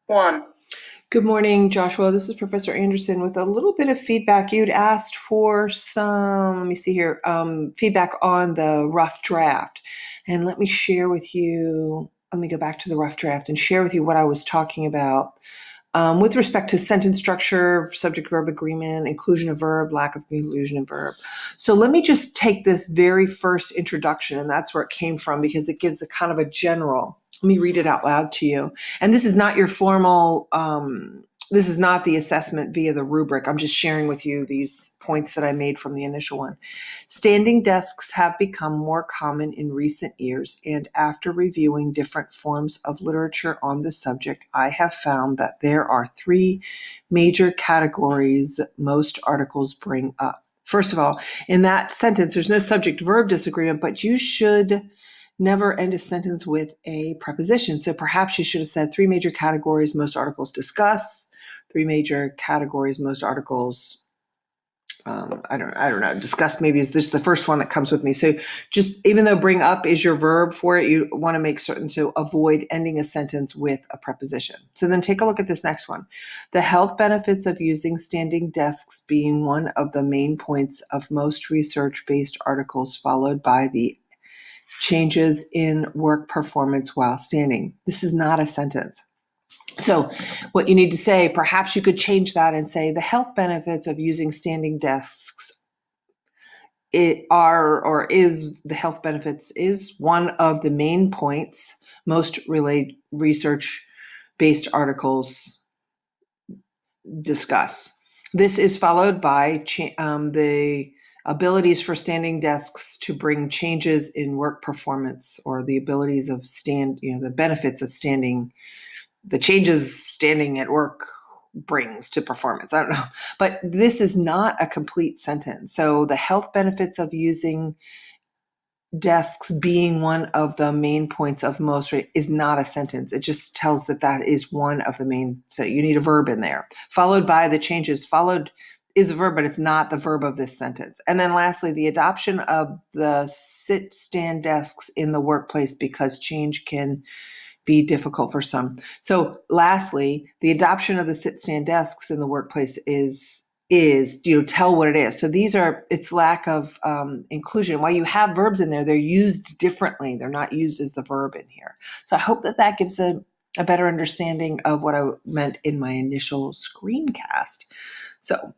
One. Good morning, Joshua. This is Professor Anderson with a little bit of feedback. You'd asked for some, let me see here, feedback on the rough draft. And let me share with you, let me go back to the rough draft and share with you what I was talking about with respect to sentence structure, subject verb agreement, inclusion of verb, lack of inclusion of verb. So let me just take this very first introduction, and that's where it came from because it gives a kind of a general. Let me read it out loud to you. And this is not your formal, this is not the assessment via the rubric. I'm just sharing with you these points that I made from the initial one. Standing desks have become more common in recent years, and after reviewing different forms of literature on the subject, I have found that there are three major categories most articles bring up. First of all, in that sentence, there's no subject-verb disagreement, but you should never end a sentence with a preposition. So perhaps you should have said three major categories most articles discuss, three major categories most articles I don't know. Discuss maybe is this the first one that comes with me. So just even though bring up is your verb for it, you want to make certain to avoid ending a sentence with a preposition. So then take a look at this next one. The health benefits of using standing desks being one of the main points of most research-based articles, followed by the changes in work performance while standing. This is not a sentence. So what you need to say, perhaps you could change that and say the health benefits of using standing desks the health benefits is one of the main points most research-based articles discuss. This is followed by the abilities for standing desks to bring changes in work performance, or the abilities of the benefits of standing, the changes standing at work brings to performance. I don't know, but this is not a complete sentence. So the health benefits of using desks being one of the main points of most is not a sentence. It just tells that is one of the main. So you need a verb in there, followed by the changes. Followed is a verb, but it's not the verb of this sentence. And then lastly, the adoption of the sit-stand desks in the workplace because change can be difficult for some. So lastly, the adoption of the sit-stand desks in the workplace is tell what it is. So it's lack of inclusion. While you have verbs in there, they're used differently. They're not used as the verb in here. So I hope that gives a better understanding of what I meant in my initial screencast. So